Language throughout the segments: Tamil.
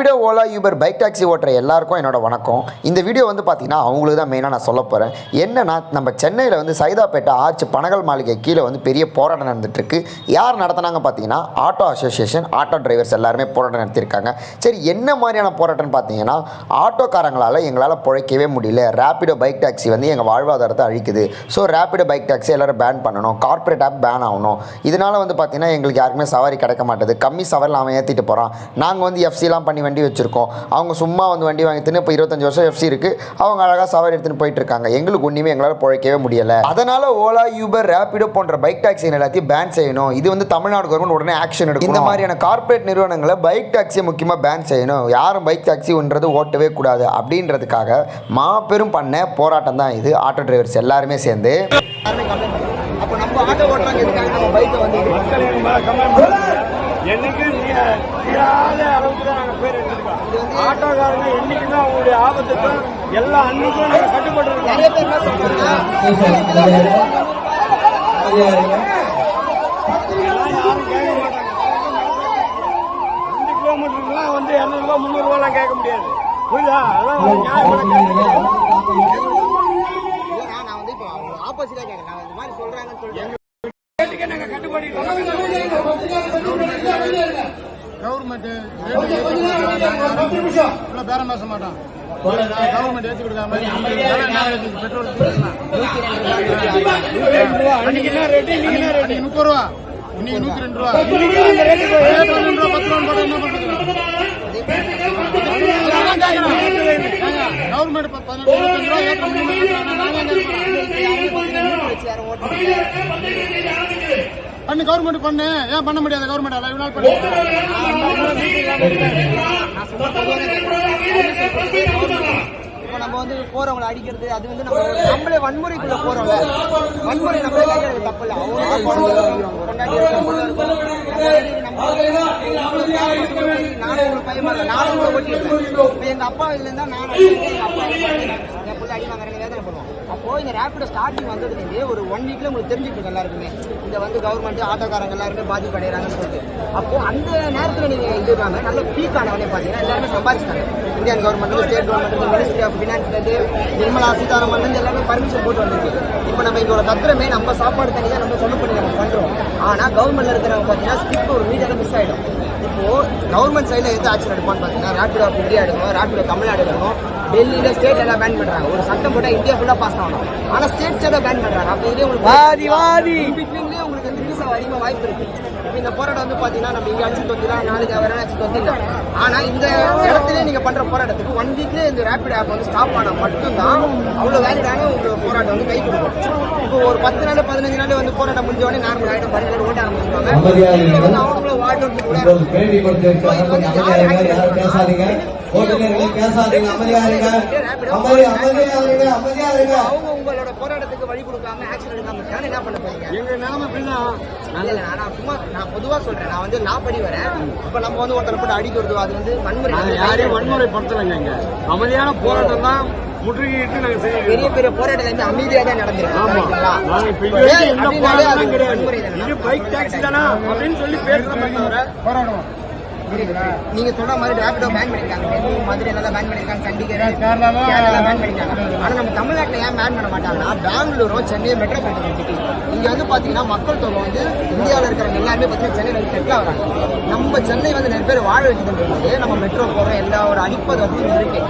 Rapido, Ola, Uber bike taxi ஓட்டுற எல்லாருக்கும் என்னோட வணக்கம். இந்த வீடியோ வந்து பார்த்தீங்கன்னா அவங்களுக்கு தான் மெயினாக நான் சொல்ல போகிறேன். என்னன்னா, நம்ம சென்னையில் வந்து சைதாப்பேட்டை ஆர்ச் பனகல் மாளிகை கீழே வந்து பெரிய போராட்டம் நடந்துட்டுருக்கு. யார் நடத்தினாங்க பார்த்தீங்கன்னா ஆட்டோ அசோசியேஷன், ஆட்டோ டிரைவர்ஸ் எல்லாருமே போராட்டம் நடத்தியிருக்காங்க. சரி, என்ன மாதிரியான போராட்டம்னு பார்த்தீங்கன்னா, ஆட்டோக்காரங்களால் எங்களால் பிழைக்கவே முடியல, ரேப்பிடோ பைக் டாக்ஸி வந்து எங்கள் வாழ்வாதாரத்தை அழிக்குது, ஸோ ரேப்பிடோ பைக் டாக்ஸி எல்லோரும் பேன் பண்ணணும், கார்பரேட் ஆப் பேன் ஆகணும். இதனால் வந்து பார்த்தீங்கன்னா எங்களுக்கு யாருக்குமே சவாரி கிடைக்க மாட்டேது, கம்மி சவாரில் அவன் ஏற்றிட்டு போகிறான். நாங்கள் வந்து எஃப்சிலாம் பண்ணி வண்டி வச்சுருக்கோம், அவங்க சும்மா வந்து வண்டி வாங்கிட்டுன்னு இப்போ 25 வருஷம் எஃப்சி இருக்குது, அவங்க அழகாக சவாரி எடுத்துகிட்டு போயிட்டு இருக்காங்க. எங்களுக்கு ஒன்றுமே எங்களால் பிழைக்கவே முடியலை. அதனால் ஓலா, யூபர், ரேப்பிடோ போன்ற பைக் டாக்ஸி எல்லாத்தையும் பேன் செய்யணும். இது வந்து தமிழ்நாடு கவர்மெண்ட் உடனே ஆக்ஷன் எடுக்கும். இந்த மாதிரியான கார்பரேட் நிறுவனங்களை பைக் டாக்ஸியை முக்கியமாக பேன் செய்யணும். யாரும் பைக் டாக்ஸின்றது ஓட்டவே கூடாது அப்படின்றதுக்காக மாபெரும் பண்ண போராட்டம் தான் இது. ஆட்டோ டிரைவர்ஸ் எல்லாருமே சேர்ந்து அப்போ நம்ம ஆட்டோ ஓட்டுறாங்க, எதுக்காக நம்ம பைக்கை வந்து மக்கள் என்னைக்கு தீராத அளவுக்கு தான் நாங்கள் பேர் எடுத்துருக்கோம். ஆட்டோக்காரங்க என்னைக்குமே அவங்களுடைய ஆபத்துக்கும் எல்லா அன்னைக்கும் நாங்கள் கட்டுப்பட்டு இருக்கோம். நிறைய பேர் என்ன சொல்றாங்க, 2 கிலோமீட்டருக்குலாம் வந்து 200 ரூபா 300 ரூபாலாம் கேட்க முடியாது. புரியுதா? அதான் நியாயமான நான் வந்து இப்போ ஆப்போசிட்டா கேட்கறேன். இந்த மாதிரி சொல்றாங்கன்னு சொல்றேன். கவர்மெண்ட் பேரம் பேச மாட்டான். கவர்மெண்ட் ஏற்றி கொடுக்காம பெட்ரோல் 30 ரூபா, இன்னைக்கு 102 ரூபா, 10 ரூபா போட என்ன பண்றது? கவர்மெண்ட் 15 ரூபா பண்ணு, கவர்மெண்ட் பண்ணு. ஏன் பண்ண முடியாது? கவர்மெண்ட் இவ்வளவு பண்ணு. இப்போ நம்ம வந்து போறவங்களை அடிக்கிறது, அது வந்து நம்மளே வன்முறைக்குள்ள போறோம்ல, வன்முறை நம்மளே கையாளுறது தப்பு இல்லை. நானும் உங்களுக்கு பயமா இல்லை, நானும் உங்களை ஓட்டிடுறேன். எங்க அப்பா இல்லைன்னா நானும் எங்க அப்பா என் பிள்ளை அடி வாங்குறேன், வேதனை பண்ணுவோம். அப்போ இந்த ரேப்பிடோ ஸ்டார்டிங் வந்ததுலேருந்து ஒரு 1 வீக்ல உங்களுக்கு தெரிஞ்சுட்டு எல்லாருக்குமே இந்த வந்து கவர்மெண்ட் ஆட்டோக்காரங்க எல்லாருமே பாதிப்படைகிறாங்கன்னு சொல்லிட்டு. அப்போ அந்த நேரத்தில் நீங்க இது இருக்காங்க நல்ல பீக் ஆனவனே பார்த்தீங்கன்னா எல்லாருமே சம்பாதிச்சிட்டாங்க. Indian government, state government, ministry of ஃபினான்ஸ்லேருந்து நிர்மலா சீதாராமன் எல்லாமே பர்மிஷன் போட்டு வந்திருக்கு. இப்போ நம்ம இங்கோட தத்திரமே நம்ம சாப்பாடு தண்ணி தான் நம்ம சொல்ல பண்ணி நம்ம பண்றோம். ஆனா கவர்மெண்ட்ல இருக்கிறவங்க பார்த்தீங்கன்னா ஸ்கிப் ஒரு மீடியால மிஸ் ஆயிடும். இப்போ கவர்மெண்ட் சைட்ல எது ஆக்ஷன் எடுப்பான்னு பார்த்தீங்கன்னா ரேப்பிடோ ஆஃப் இந்தியா எடுக்கணும், ரேப்பிடோ தமிழ்நாடு எடுக்கணும். டெல்லியில ஸ்டேட் எல்லாம் பேன் பண்றாங்க. ஒரு சட்டம் போட்டா இந்தியா ஃபுல்லா பாஸ் ஆகணும், ஆனா ஸ்டேட்ஸ் எல்லாம் பேன் பண்றாங்க. அப்ப இதே உங்களுக்கு பிட்வீன்லயே உங்களுக்கு வந்து விசா அதிகமா வாய்ப்பு இருக்கு. இப்போ இந்த போராட்டம் வந்து பாத்தீங்கன்னா நம்ம இங்க அடிச்சு தொத்திலாம், நாளைக்கு வேற அடிச்சு தொத்திலாம். ஆனா இந்த இடத்துல நீங்க பண்ற போராட்டத்துக்கு 1 வீக்ல இந்த ரேப்பிட் ஆப் வந்து ஸ்டாப் ஆனா மட்டும்தான் அவ்வளவு வேலிடான உங்க போராட்டம் வந்து கை கொடுக்கும். இப்போ ஒரு 10 நாள் 15 நாள் வந்து போராட்டம் முடிஞ்ச உடனே நார்மல் ஆயிடும், பாருங்க ஓட்ட ஆரம்பிச்சிருவாங்க. அவங்கள வாட்டும் கூட உங்களோட போராட்டத்துக்கு வழி கொடுக்காம ஆக்ஷன் எடுக்காம என்ன பண்ண போறீங்க? எங்க நிலைமை நான் பொதுவா சொல்றேன். நான் வந்து நான் படி வரேன். இப்ப நம்ம வந்து ஒருத்தர் போட்டு அடிக்கிறது, அது வந்து வன்முறை. யாரையும் வன்முறை படுத்தலைங்க. அமைதியான போராட்டம் தான் முற்றுகையிட்டு நாங்க செய்ய. பெரிய பெரிய போராட்டம் வந்து அமைதியா தான் நடந்திருக்கு. பைக் டாக்ஸி தானா அப்படின்னு சொல்லி பேசுற போராட்டம். நீங்க சொல்ற மாதிரி ரேப்பிடோ பேன் பண்ணிருக்காங்க, மதுரையில பேன் பண்ணிருக்காங்க, சண்டிகர், கேரளா பேன் பண்ணிருக்காங்க. ஆனா நம்ம தமிழ்நாட்டில் ஏன் பேன் பண்ண மாட்டாங்கன்னா பெங்களூரும் சென்னை மெட்ரோபாலிட்டன் சிட்டி இங்க வந்து பாத்தீங்கன்னா மக்கள் தொகை வந்து இந்தியாவில் இருக்கிறவங்க எல்லாருமே பார்த்தீங்கன்னா சென்னையில் வந்து செட்டில் ஆகிறாங்க. நம்ம சென்னை வந்து நிறைய பேர் வாழ வைக்கிறது நம்ம மெட்ரோ போறோம், எல்லா ஒரு அடிப்பது வந்து இருக்கு.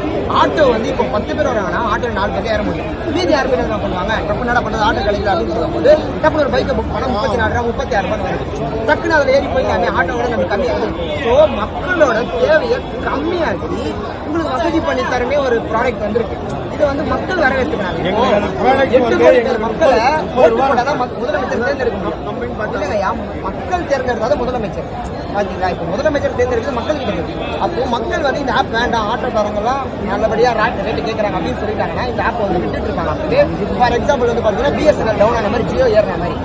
ஆட்டோ வந்து இப்போ 10 பேர் வராங்கன்னா ஆட்டோ 4 பேர் ஏற முடியும். மீதி 6 பேர் என்ன பண்ணுவாங்க? டப்பு நட பண்ணது ஆட்டோ கிடைக்கல அப்படின்னு சொல்லும்போது டப்பு ஒரு பைக்கை புக் பண்ணா 34 ரூபா 36 ரூபாய் வருது. டக்குன்னு அதில் ஏறி போய் ஆட்டோவோட நம்ம கம்மியாகுது. ஸோ மக்களோட தேவையை கம்மியாக்கி உங்களுக்கு வசதி பண்ணி தரமே ஒரு ப்ராடக்ட் வந்திருக்கு. இது வந்து மக்கள் வரவேற்றுக்கிறாங்க. 8 கோடி மக்களை ஓட்டு போட்டாதான் முதலமைச்சர் தேர்ந்தெடுக்கணும். மக்கள் தேர்ந்தெடுத்தாத முதலமைச்சர் பாத்தீங்களா? இப்ப முதலமைச்சர் தேர்ந்தெடுக்கிறது மக்களுக்கு தெரியுது. அப்போ மக்கள் வந்து இந்த ஆப் வேண்டாம், ஆட்டோக்காரங்க எல்லாம் நல்லபடியா ரேட்டு கேட்கறாங்க அப்படின்னு சொல்லிட்டாங்கன்னா இந்த ஆப் வந்து விட்டுட்டு இருக்காங்க. அப்படியே ஃபார் எக்ஸாம்பிள் வந்து பாத்தீங்கன்னா பிஎஸ்என்எல் டவுன் ஆன மாதிரி, ஜியோ ஏறின மாதிரி.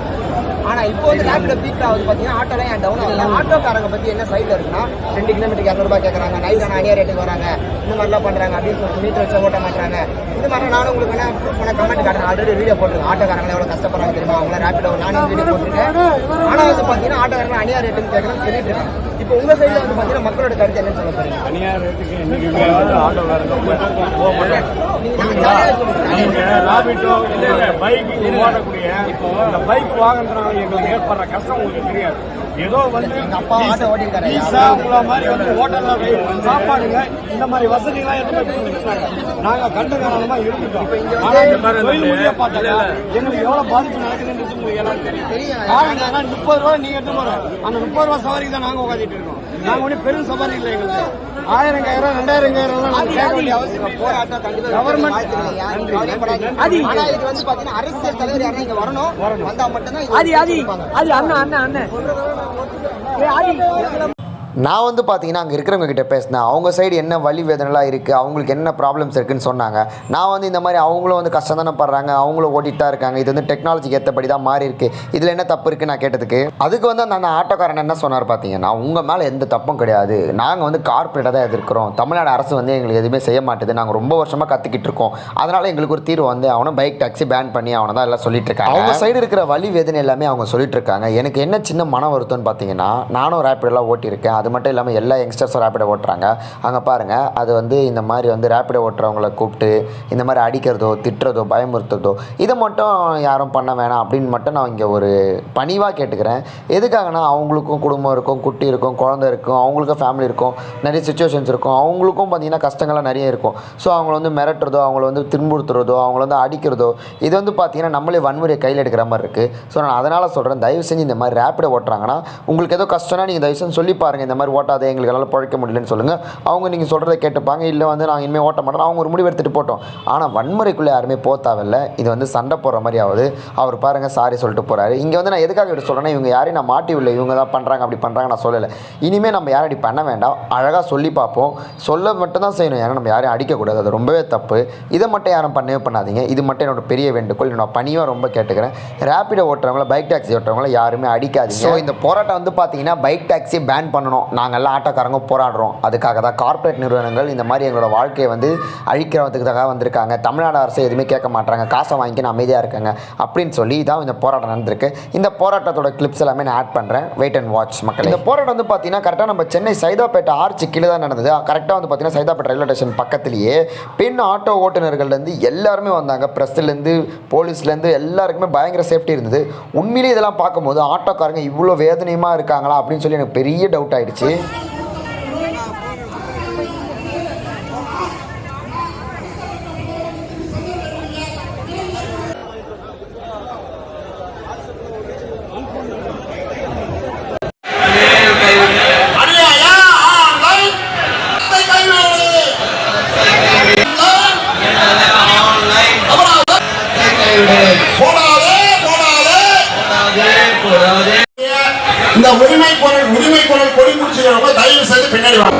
ஆனா இப்போ வந்து ரேப்பிடோ பீக் ஆகுது பாத்தீங்கன்னா ஆட்டோலாம் ஏன் டவுன் ஆகல? ஆட்டோக்காரங்க பத்தி என்ன சைட்ல இருக்குன்னா 2 கிலோமீட்டருக்கு 200 ரூபாய் கேட்கறாங்க, நைட்டான அணியா ரேட்டுக்கு வராங்க, இந்த மாதிரிலாம் பண்றாங்க அப்படின்னு சொல்லி மீட்டர் வச்சு ஓட்ட மாட்டாங்க. இந்த மாதிரி நானும் உங்களுக்கு வேணா ப்ரூஃப் பண்ண கமெண்ட் காட்டுறேன். ஆல்ரெடி வீடியோ போட்டுருக்கேன். ஆட்டோக்காரங்க எவ்வளவு கஷ்டப்படுறாங்க தெரியுமா? அவங்கள ரேப்பிடோ நானும் வீடியோ போட்டிருக்கேன். ஆனா வந்து பாத்தீங்கன்னா ஆட்டோக்காரங்க அணியா ரேட்டுன்னு கேட்கறேன்னு சொல்லிட்டு இருக்காங்க. இப்போ உங்க சைடுல வந்து பாத்தீங்கன்னா மக்களோட கருத்து என்னன்னு சொல்ல போறீங்க? தனியார் ரேட்டுக்கு இன்னைக்கு ஆட்டோக்காரங்க போக மாட்டாங்க. ராபிட்டோ பைக் ஓடக்கூடிய இந்த பைக் வாங்குறதுனால எங்களுக்கு ஏற்படுற கஷ்டம் உங்களுக்கு தெரியாது. ஏதோ வந்து அப்பா ஆட்டோ ஓட்டிருக்காரு, பீஸா உள்ள மாதிரி வந்து ஹோட்டல்ல சாப்பாடுங்க இந்த மாதிரி வசதிகள்லாம் எதுவுமே நாங்க கண்டுக்காரமா இருந்துட்டோம். ஆனா இந்த தொழில் முடிய பார்த்தாங்க எங்களுக்கு எவ்வளவு பாதிப்பு நடக்குதுன்னு உங்களுக்கு எல்லாரும் தெரியும். ஆனா 30 ரூபாய் நீங்க எடுத்து போற அந்த 30 ரூபாய் சவாரிக்கு தான் நாங்க உட்காந்துட்டு இருக்கோம். நாங்க ஒன்னும் பெரும் சவாரி இல்லை. எங்களுக்கு 1000 2000 போராட்டம் அரசியல் தலைவர் யாரும் இங்க வரணும், வந்தா மட்டும்தான் நான் வந்து பார்த்தீங்கன்னா அங்கே இருக்கிறவங்க கிட்ட பேசினேன். அவங்க சைடு என்ன வலி வேதனைலாம் இருக்குது, அவங்களுக்கு என்ன ப்ராப்ளம்ஸ் இருக்குன்னு சொன்னாங்க. நான் வந்து இந்த மாதிரி அவங்களும் வந்து கஷ்டம் தானே படுறாங்க, அவங்களும் ஓட்டிகிட்டு தான் இருக்காங்க, இது வந்து டெக்னாலஜிக்கு ஏற்றபடி தான் மாறி இருக்குது, இதில் என்ன தப்பு இருக்குது நான் கேட்டதுக்கு அதுக்கு வந்து அந்த ஆட்டோக்காரன் என்ன சொன்னார் பார்த்தீங்கன்னா, உங்கள் மேலே எந்த தப்பும் கிடையாது, நாங்கள் வந்து கார்பரேட்டாக தான் எதிர்க்கிறோம், தமிழ்நாடு அரசு வந்து எங்களுக்கு எதுவுமே செய்ய மாட்டேது, நாங்கள் ரொம்ப வருஷமாக கற்றுக்கிட்டு இருக்கோம், அதனால் எங்களுக்கு ஒரு தீர்வு வந்து அவனை பைக் டாக்ஸி பேன் பண்ணி அவனை தான் எல்லாம் சொல்லிட்டு இருக்காங்க. அவங்க சைடு இருக்கிற வலி வேதனை எல்லாமே அவங்க சொல்லிட்டு இருக்காங்க. எனக்கு என்ன சின்ன மன வருத்தம்னு பார்த்தீங்கன்னா, நானும் ரேப்பிடெல்லாம் ஓட்டியிருக்கேன், அது மட்டும் இல்லாமல் எல்லா யங்ஸ்டர்ஸும் ரேப்பிடோ ஓட்டுறாங்க. அங்கே பாருங்கள், அது வந்து இந்த மாதிரி வந்து ரேப்பிடோ ஓட்டுறவங்கள கூப்பிட்டு இந்த மாதிரி அடிக்கிறதோ திட்டுறதோ பயமுறுத்துறதோ இதை மட்டும் யாரும் பண்ண வேணாம் அப்படின்னு மட்டும் நான் இங்கே ஒரு பணிவாக கேட்டுக்கிறேன். எதுக்காகனா அவங்களுக்கும் குடும்பம் இருக்கும், குட்டி இருக்கும், குழந்தை இருக்கும், அவங்களுக்கும் ஃபேமிலி இருக்கும், நிறைய சுச்சுவேஷன்ஸ் இருக்கும், அவங்களுக்கும் பார்த்திங்கன்னா கஷ்டங்கள்லாம் நிறைய இருக்கும். ஸோ அவங்கள வந்து மிரட்டுறதோ, அவங்கள வந்து துன்புறுத்துறதோ, அவங்கள வந்து அடிக்கிறதோ இது வந்து பார்த்திங்கன்னா நம்மளே வன்முறையை கையில் எடுக்கிற மாதிரி இருக்குது. ஸோ நான் அதனால் சொல்கிறேன், தயவு செஞ்சு இந்த மாதிரி ரேப்பிடோ ஓட்டுறாங்கன்னா உங்களுக்கு ஏதோ கஷ்டம்னா நீங்கள் தயவு செஞ்சு சொல்லி பாருங்கள், இந்த மாதிரி ஓட்டாத எங்களுக்கு எல்லாம் பழைக்க முடியலன்னு சொல்லுங்கள். அவங்க நீங்கள் சொல்கிறத கேட்டுப்பாங்க. இல்லை வந்து நாங்கள் இனிமேல் ஓட்ட மாட்டோம், அவங்க ஒரு முடிவு எடுத்துகிட்டு போட்டோம். ஆனால் வன்முறைக்குள்ளே யாருமே போத்தாவில்லை. இது வந்து சண்டை போடுற மாதிரி ஆகுது. அவர் பாருங்கள் சாரி சொல்லிட்டு போகிறாரு. இங்கே வந்து நான் எதுக்காக எடுத்து சொல்கிறேன்னா, இவங்க யாரையும் நான் மாட்டி இல்லை, இவங்க தான் பண்ணுறாங்க அப்படி பண்ணுறாங்க நான் சொல்லலை. இனிமேல் நம்ம யாரும் அப்படி பண்ண வேண்டாம், அழகாக சொல்லி பார்ப்போம். சொல்ல மட்டும் தான் செய்யணும், ஏன்னா நம்ம யாரையும் அடிக்கக்கூடாது, அது ரொம்பவே தப்பு. இதை மட்டும் யாரும் பண்ணவே பண்ணாதீங்க. இது மட்டும் என்னோட பெரிய வேண்டுகோள். நான் பணியாக ரொம்ப கேட்டுக்கிறேன். ரேப்பிடோ ஓட்டுறவங்கள பைக் டாக்ஸி ஓட்டுறவங்கள யாருமே அடிக்காதீங்க. ஸோ இந்த போராட்டம் வந்து பார்த்தீங்கன்னா பைக் டாக்ஸி பேன் பண்ணணும். நாங்கள்லாம் ஆட்டோக்காரங்க போராடுறோம். அதுக்காக தான் கார்ப்பரேட் நிறுவனங்கள் இந்த மாதிரி எங்களோட வாழ்க்கையை வந்து அழிக்கிறதுக்காக வந்திருக்காங்க. தமிழ்நாடு அரசு எதுவுமே கேட்க மாட்டாங்க, காசை வாங்கிக்கின்னு அமைதியாக இருக்காங்க அப்படின்னு சொல்லி தான் இந்த போராட்டம் நடந்திருக்கு. இந்த போராட்டத்தோட கிளிப்ஸ் எல்லாமே நான் ஆட் பண்ணுறேன், வெயிட் அண்ட் வாட்ச் மக்கள். இந்த போராட்டம் வந்து பார்த்தீங்கன்னா கரெக்டாக நம்ம சென்னை சைதாப்பேட்டை ஆர்ச்சி கீழே தான் நடந்தது. கரெக்டாக வந்து பார்த்தீங்கன்னா சைதாப்பேட்டை ரயில்வே ஸ்டேஷன் பக்கத்துலேயே பெண் ஆட்டோ ஓட்டுநர்கள்லேருந்து எல்லாருமே வந்தாங்க. ப்ரெஸ்லேருந்து போலீஸ்லேருந்து எல்லாருக்குமே பயங்கர சேஃப்டி இருந்தது. உண்மையிலேயே இதெல்லாம் பார்க்கும்போது ஆட்டோக்காரங்க இவ்வளோ வேதனையமாக இருக்காங்களா அப்படின்னு சொல்லி எனக்கு பெரிய டவுட் ஆகிடுச்சு. இந்த உரிமை குரல் கொடி முடிச்சுக்கிறவங்க தயவு செய்து பின்னாடி வாங்க.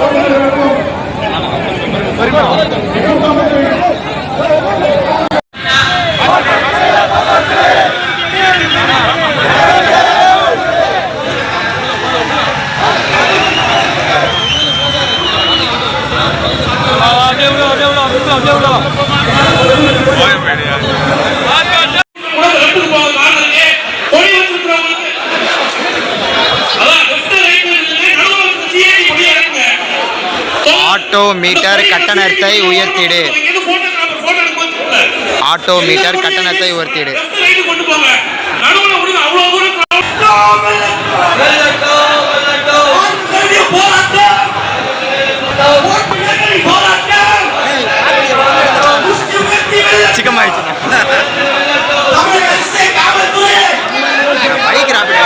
ஆட்டோ மீட்டர் கட்டணத்தை உயர்த்திடு. ஆட்டோ மீட்டர் கட்டணத்தை உயர்த்திடு. சிக்கமாயிடுச்சு. Bike Rapido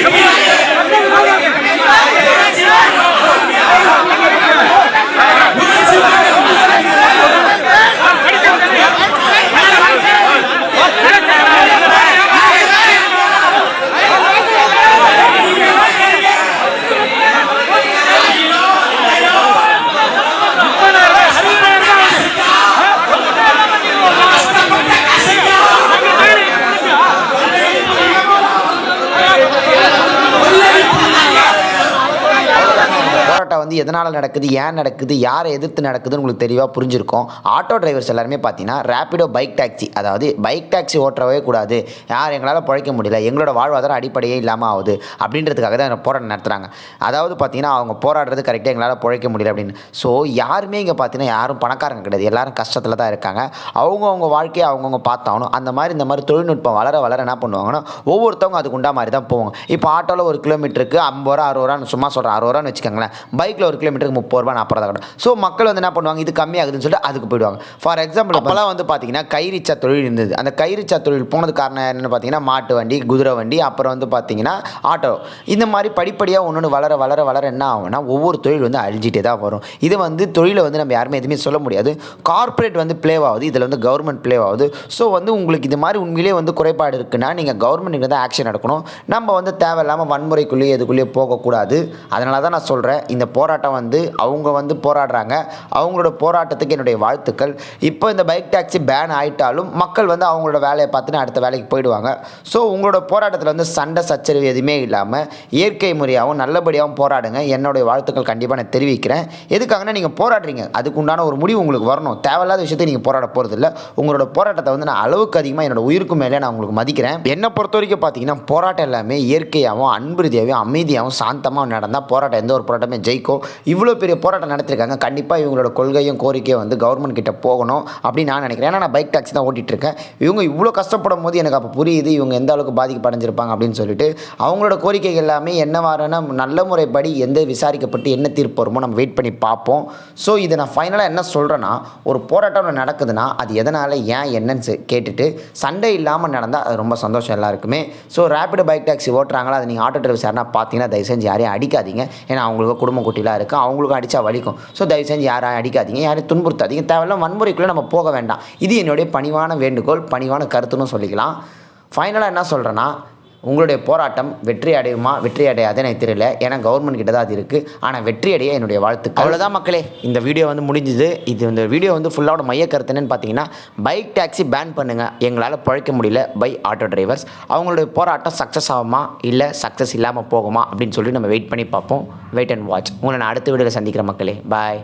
Come on. போராட்டம் வந்து எதனால் நடக்குது, ஏன் நடக்குது, யாரை எதிர்த்து நடக்குதுன்னு உங்களுக்கு தெளிவாக புரிஞ்சிருக்கும். ஆட்டோ டிரைவர்ஸ் எல்லாருமே பார்த்தீங்கன்னா ரேப்பிடோ பைக் டாக்ஸி, அதாவது பைக் டாக்ஸி ஓட்டவே கூடாது, யார் எங்களால் பிழைக்க முடியல, எங்களோட வாழ்வாதாரம் அடிப்படையே இல்லாமல் ஆகுது அப்படின்றதுக்காக தான் போராட்டம் நடத்துகிறாங்க. அதாவது பார்த்தீங்கன்னா அவங்க போராடுறது கரெக்டாக எங்களால் பிழைக்க முடியல அப்படின்னு. ஸோ யாருமே இங்கே பார்த்தீங்கன்னா யாரும் பணக்காரங்க கிடையாது, எல்லாரும் கஷ்டத்தில் தான் இருக்காங்க. அவங்கவுங்க வாழ்க்கையை அவங்கவுங்க பார்த்தாகணும். அந்த மாதிரி இந்த மாதிரி தொழில்நுட்பம் வளர வளர என்ன பண்ணுவாங்கன்னா ஒவ்வொருத்தவங்க அதுக்கு உண்டா மாதிரி தான் போவாங்க. இப்போ ஆட்டோவில் 1 கிலோமீட்டருக்கு 50 ரூபா 60 ரூபான்னு சும்மா சொல்கிறேன், 60 ரூபான்னு வச்சுக்கோங்களேன். பைக்கில் 1 கிலோமீட்டருக்கு 30 ரூபா 40 ரூபா கூட. ஸோ மக்கள் வந்து என்ன பண்ணுவாங்க, இது கம்மியாகுதுன்னு சொல்லிட்டு அதுக்கு போயிடுவாங்க. ஃபார் எக்ஸாம்பிள் அப்போலாம் வந்து பார்த்தீங்கன்னா கைரிச்சா தொழில் இருந்தது. அந்த கைரிச்சா தொழில் போனது காரணம் என்னென்னு பார்த்தீங்கன்னா மாட்டு வண்டி, குதிரை வண்டி, அப்புறம் வந்து பார்த்தீங்கன்னா ஆட்டோ. இந்த மாதிரி படிப்படியாக ஒன்று வளர வளர வளர என்ன ஆகும்னா ஒவ்வொரு தொழில் வந்து அழிஞ்சிட்டே தான் வரும். இது வந்து தொழிலை வந்து நம்ம யாருமே எதுவுமே சொல்ல முடியாது. கார்ப்பரேட் வந்து ப்ளேவ் ஆகுது, இதில் வந்து கவர்மெண்ட் ப்ளேவ் ஆகுது. ஸோ வந்து உங்களுக்கு இது மாதிரி உண்மையிலே வந்து குறைபாடு இருக்குன்னா நீங்கள் கவர்மெண்ட்டுக்கு தான் ஆக்ஷன் எடுக்கணும். நம்ம வந்து தேவையில்லாமல் வன்முறைக்குள்ளேயே எதுக்குள்ளேயே போகக்கூடாது. அதனால தான் நான் சொல்கிறேன், இந்த போராட்டம் வந்து அவங்க வந்து போராடுறாங்க, அவங்களோட போராட்டத்துக்கு என்னுடைய வாழ்த்துக்கள். இப்போ இந்த பைக் டாக்ஸி பேன் ஆகிட்டாலும் மக்கள் வந்து அவங்களோட வேலையை பார்த்துட்டு அடுத்த வேலைக்கு போயிடுவாங்க. ஸோ உங்களோட போராட்டத்தில் வந்து சண்டை சச்சரவு எதுவுமே இல்லாமல் இயற்கை முறையாகவும் நல்லபடியாகவும் போராடுங்க. என்னுடைய வாழ்த்துக்கள் கண்டிப்பாக நான் தெரிவிக்கிறேன். எதுக்காகனா நீங்கள் போராடுறீங்க, அதுக்கு உண்டான ஒரு முடிவு உங்களுக்கு வரணும். தேவையில்லாத விஷயத்தை நீங்கள் போராட போகிறது இல்லை. உங்களோட போராட்டத்தை வந்து நான் அளவுக்கு அதிகமாக என்னோட உயிருக்கு மேலே நான் உங்களுக்கு மதிக்கிறேன். என்னை பொறுத்த வரைக்கும் பார்த்தீங்கன்னா போராட்டம் எல்லாமே இயற்கையாகவும் அன்பு ரீதியாகவும் அமைதியாகவும் சாந்தமாக நடந்தால் போராட்டம் எந்த ஒரு போராட்டமே ஜெயிக்கும். இவ்வளோ பெரிய போராட்டம் நடத்திருக்காங்க. கண்டிப்பாக இவங்களோட கொள்கையும் கோரிக்கையும் வந்து கவர்மெண்ட் கிட்ட போகணும் அப்படின்னு நான் நினைக்கிறேன். ஏன்னா நான் பைக் டாக்ஸி தான் ஓட்டிகிட்டு இருக்கேன். இவங்க இவ்வளோ கஷ்டப்படும் போது எனக்கு அப்போ புரியுது இவங்க எந்த அளவுக்கு பாதிக்கப்படைஞ்சிருப்பாங்க அப்படின்னு சொல்லிட்டு. அவங்களோட கோரிக்கைகள் எல்லாமே என்னவாறுனா நல்ல முறைப்படி எந்த விசாரிக்கப்பட்டு என்ன தீர்ப்பு வருமோ நம்ம வெயிட் பண்ணி பார்ப்போம். ஸோ இதை நான் ஃபைனலாக என்ன சொல்கிறேன்னா, ஒரு போராட்டம் நடக்குதுன்னா அது எதனால் ஏன் என்னன்னு கேட்டுட்டு சண்டை இல்லாமல் நடந்தால் அது ரொம்ப சந்தோஷம் எல்லாருக்குமே. ஸோ ரேப்பிடோ பைக் டாக்ஸி ஓட்டுறாங்களா, அது நீங்கள் ஆட்டோ டிரைவர்ஸ் யாருன்னா பார்த்தீங்கன்னா தயவு செஞ்சு யாரையும் அடிக்காதீங்க. ஏன்னா அவங்களுக்கு குடும்ப குட்டிலாம் இருக்குது, அவங்களுக்கும் அடித்தா வலிக்கும். ஸோ தயவு செஞ்சு யாரையும் அடிக்காதீங்க, யாரையும் துன்புறுத்தாதீங்க. தேவையில்லாம் வன்முறைக்குள்ளே நம்ம போக வேண்டாம். இது என்னுடைய பணிவான வேண்டுகோள், பணிவான கருத்துன்னு சொல்லிக்கலாம். ஃபைனலாக என்ன சொல்கிறேன்னா, உங்களுடைய போராட்டம் வெற்றி அடையுமா வெற்றி அடையாது எனக்கு தெரியல. ஏன்னா கவர்மெண்ட் கிட்ட தான் அது இருக்குது. ஆனால் வெற்றி அடைய என்னுடைய வாழ்த்துக்கள். அவ்வளோதான் மக்களே, இந்த வீடியோ வந்து முடிஞ்சுது. இந்த வீடியோ வந்து ஃபுல்லாக மைய கருத்து என்னன்னு பார்த்தீங்கன்னா, பைக் டாக்ஸி பேன் பண்ணுங்கள், எங்களால் பிழைக்க முடியல பை ஆட்டோ டிரைவர்ஸ். அவங்களுடைய போராட்டம் சக்ஸஸ் ஆகுமா இல்லை சக்ஸஸ் இல்லாமல் போகுமா அப்படின்னு சொல்லி நம்ம வெயிட் பண்ணி பார்ப்போம். Wait and watch. உங்களை நான் அடுத்த வீடியோவில் சந்திக்கிற மக்களே. பாய்.